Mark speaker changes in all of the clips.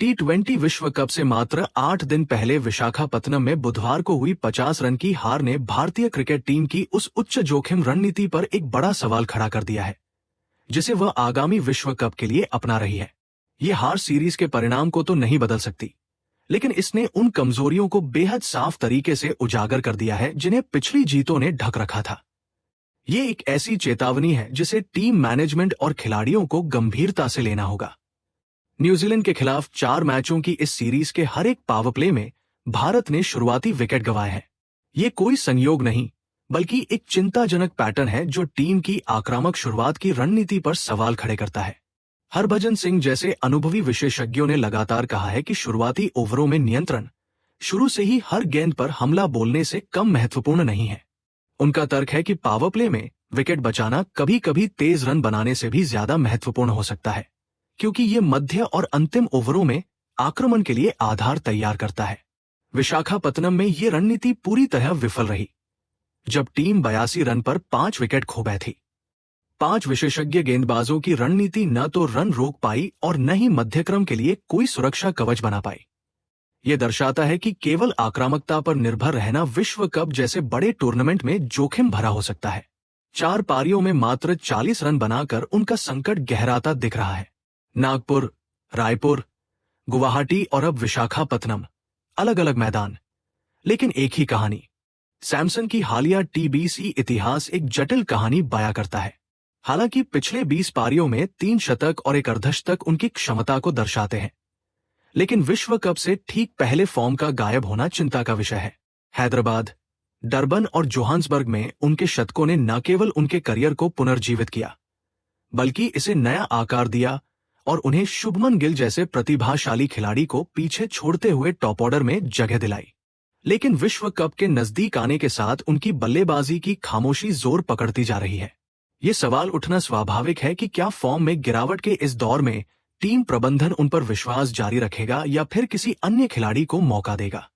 Speaker 1: T20 विश्व cup से मात्र 8 दिन पहले विशाखापत्तनम में बुधवार को हुई 50 रन की हार ने भारतीय क्रिकेट टीम की उस उच्च जोखिम रणनीति पर एक बड़ा सवाल खड़ा कर दिया है जिसे वह आगामी विश्व कप के लिए अपना रही है। ये हार सीरीज के परिणाम को तो नहीं बदल सकती, लेकिन इसने उन कमजोरियों को बेहद साफ तरीके से उजागर कर दिया है जिन्हें पिछली जीतों ने ढक रखा था। ये एक ऐसी चेतावनी है जिसे टीम मैनेजमेंट और खिलाड़ियों को गंभीरता से लेना होगा। न्यूजीलैंड के खिलाफ 4 मैचों की इस सीरीज के हर एक पावर प्ले में भारत ने शुरुआती विकेट गंवाए हैं। ये कोई संयोग नहीं, बल्कि एक चिंताजनक पैटर्न है जो टीम की आक्रामक शुरुआत की रणनीति पर सवाल खड़े करता है। हरभजन सिंह जैसे अनुभवी विशेषज्ञों ने लगातार कहा है कि शुरुआती ओवरों में नियंत्रण शुरू से ही हर गेंद पर हमला बोलने से कम महत्वपूर्ण नहीं है। उनका तर्क है कि पावर प्ले में विकेट बचाना कभी कभी तेज रन बनाने से भी ज्यादा महत्वपूर्ण हो सकता है, क्योंकि ये मध्य और अंतिम ओवरों में आक्रमण के लिए आधार तैयार करता है। विशाखापत्तनम में ये रणनीति पूरी तरह विफल रही जब टीम 82 रन पर 5 विकेट खो बैठी थी। 5 विशेषज्ञ गेंदबाजों की रणनीति न तो रन रोक पाई और न ही मध्यक्रम के लिए कोई सुरक्षा कवच बना पाई। यह दर्शाता है कि केवल आक्रामकता पर निर्भर रहना विश्व कप जैसे बड़े टूर्नामेंट में जोखिम भरा हो सकता है। 4 पारियों में मात्र 40 रन बनाकर उनका संकट गहराता दिख रहा है। नागपुर, रायपुर, गुवाहाटी और अब विशाखापत्तनम, अलग अलग मैदान, लेकिन एक ही कहानी। सैमसन की हालिया TBC इतिहास एक जटिल कहानी बयां करता है। हालांकि पिछले 20 पारियों में 3 शतक और एक अर्धशतक उनकी क्षमता को दर्शाते हैं, लेकिन विश्व कप से ठीक पहले फॉर्म का गायब होना चिंता का विषय है। हैदराबाद, डरबन और जोहान्सबर्ग में उनके शतकों ने न केवल उनके करियर को पुनर्जीवित किया, बल्कि इसे नया आकार दिया और उन्हें शुभमन गिल जैसे प्रतिभाशाली खिलाड़ी को पीछे छोड़ते हुए टॉप ऑर्डर में जगह दिलाई। लेकिन विश्व कप के नजदीक आने के साथ उनकी बल्लेबाजी की खामोशी जोर पकड़ती जा रही है। ये सवाल उठना स्वाभाविक है कि क्या फॉर्म में गिरावट के इस दौर में टीम प्रबंधन उन पर विश्वास जारी रखेगा या फिर किसी अन्य खिलाड़ी को मौका देगा।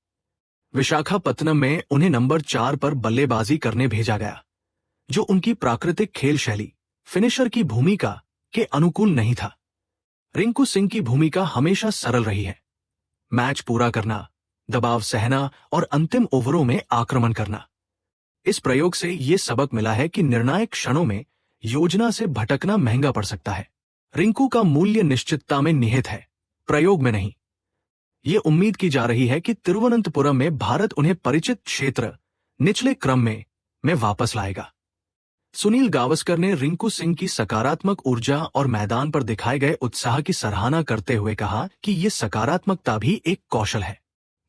Speaker 1: विशाखापत्तनम में उन्हें नंबर 4 पर बल्लेबाजी करने भेजा गया, जो उनकी प्राकृतिक खेल शैली, फिनिशर की भूमिका के अनुकूल नहीं था। रिंकू सिंह की भूमिका हमेशा सरल रही है, मैच पूरा करना, दबाव सहना और अंतिम ओवरों में आक्रमण करना। इस प्रयोग से ये सबक मिला है कि निर्णायक क्षणों में योजना से भटकना महंगा पड़ सकता है। रिंकू का मूल्य निश्चितता में निहित है, प्रयोग में नहीं। ये उम्मीद की जा रही है कि तिरुवनंतपुरम में भारत उन्हें परिचित क्षेत्र निचले क्रम में वापस लाएगा। सुनील गावस्कर ने रिंकू सिंह की सकारात्मक ऊर्जा और मैदान पर दिखाए गए उत्साह की सराहना करते हुए कहा कि ये सकारात्मकता भी एक कौशल है।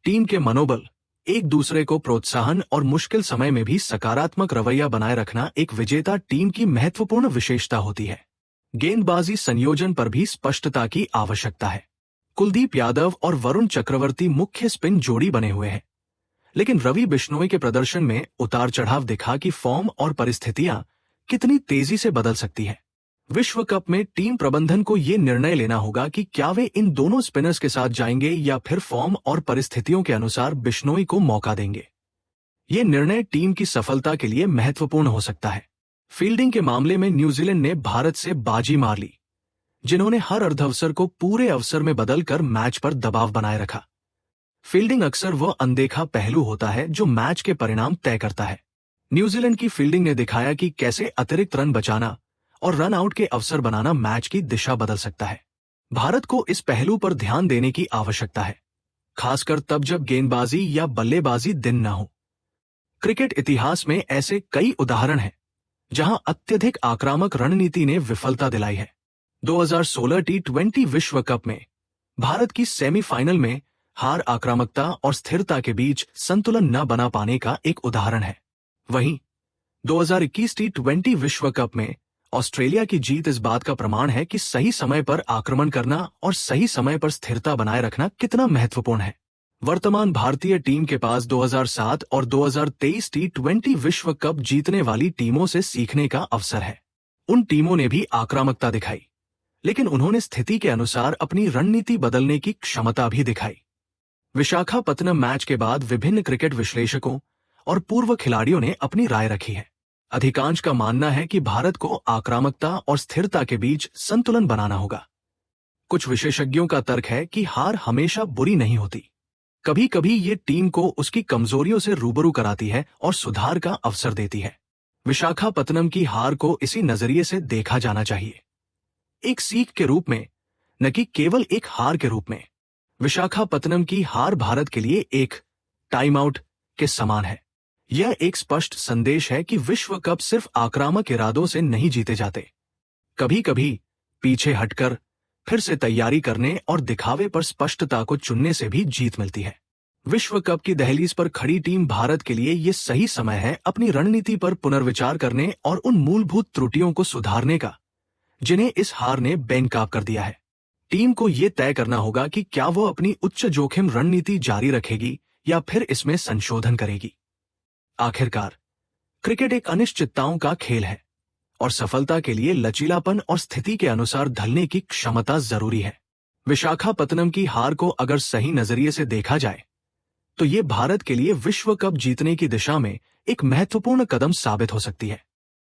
Speaker 1: टीम के मनोबल, एक दूसरे को प्रोत्साहन और मुश्किल समय में भी सकारात्मक रवैया बनाए रखना एक विजेता टीम की महत्वपूर्ण विशेषता होती है। गेंदबाजी संयोजन पर भी स्पष्टता की आवश्यकता है। कुलदीप यादव और वरुण चक्रवर्ती मुख्य स्पिन जोड़ी बने हुए हैं, लेकिन रवि बिश्नोई के प्रदर्शन में उतार चढ़ाव दिखा कि फॉर्म और परिस्थितियां कितनी तेजी से बदल सकती है। विश्व कप में टीम प्रबंधन को ये निर्णय लेना होगा कि क्या वे इन दोनों स्पिनर्स के साथ जाएंगे या फिर फॉर्म और परिस्थितियों के अनुसार बिश्नोई को मौका देंगे। ये निर्णय टीम की सफलता के लिए महत्वपूर्ण हो सकता है। फील्डिंग के मामले में न्यूजीलैंड ने भारत से बाजी मार ली, जिन्होंने हर अर्धअवसर को पूरे अवसर में बदलकर मैच पर दबाव बनाए रखा। फील्डिंग अक्सर वह अनदेखा पहलू होता है जो मैच के परिणाम तय करता है। न्यूजीलैंड की फील्डिंग ने दिखाया कि कैसे अतिरिक्त रन बचाना और रन आउट के अवसर बनाना मैच की दिशा बदल सकता है। भारत को इस पहलू पर ध्यान देने की आवश्यकता है, खासकर तब जब गेंदबाजी या बल्लेबाजी दिन न हो। क्रिकेट इतिहास में ऐसे कई उदाहरण हैं जहां अत्यधिक आक्रामक रणनीति ने विफलता दिलाई है। 2016 T20 विश्व कप में भारत की सेमीफाइनल में हार आक्रामकता और स्थिरता के बीच संतुलन न बना पाने का एक उदाहरण है। वहीं 2021 T20 विश्व कप में ऑस्ट्रेलिया की जीत इस बात का प्रमाण है कि सही समय पर आक्रमण करना और सही समय पर स्थिरता बनाए रखना कितना महत्वपूर्ण है। वर्तमान भारतीय टीम के पास 2007 और 2023 T20 विश्व कप जीतने वाली टीमों से सीखने का अवसर है। उन टीमों ने भी आक्रामकता दिखाई, लेकिन उन्होंने स्थिति के अनुसार अपनी रणनीति बदलने की क्षमता भी दिखाई। विशाखापत्तनम मैच के बाद विभिन्न क्रिकेट विश्लेषकों और पूर्व खिलाड़ियों ने अपनी राय रखी है। अधिकांश का मानना है कि भारत को आक्रामकता और स्थिरता के बीच संतुलन बनाना होगा। कुछ विशेषज्ञों का तर्क है कि हार हमेशा बुरी नहीं होती। कभी कभी ये टीम को उसकी कमजोरियों से रूबरू कराती है और सुधार का अवसर देती है। विशाखापत्तनम की हार को इसी नजरिए से देखा जाना चाहिए, एक सीख के रूप में, न कि केवल एक हार के रूप में। विशाखापत्तनम की हार भारत के लिए एक टाइम आउट के समान है। यह एक स्पष्ट संदेश है कि विश्व कप सिर्फ आक्रामक इरादों से नहीं जीते जाते। कभी कभी पीछे हटकर फिर से तैयारी करने और दिखावे पर स्पष्टता को चुनने से भी जीत मिलती है। विश्व कप की दहलीज पर खड़ी टीम भारत के लिए यह सही समय है अपनी रणनीति पर पुनर्विचार करने और उन मूलभूत त्रुटियों को सुधारने का जिन्हें इस हार ने बेनकाब कर दिया है। टीम को यह तय करना होगा कि क्या वो अपनी उच्च जोखिम रणनीति जारी रखेगी या फिर इसमें संशोधन करेगी। आखिरकार, क्रिकेट एक अनिश्चितताओं का खेल है और सफलता के लिए लचीलापन और स्थिति के अनुसार ढलने की क्षमता जरूरी है। विशाखापत्तनम की हार को अगर सही नजरिए से देखा जाए तो ये भारत के लिए विश्व कप जीतने की दिशा में एक महत्वपूर्ण कदम साबित हो सकती है।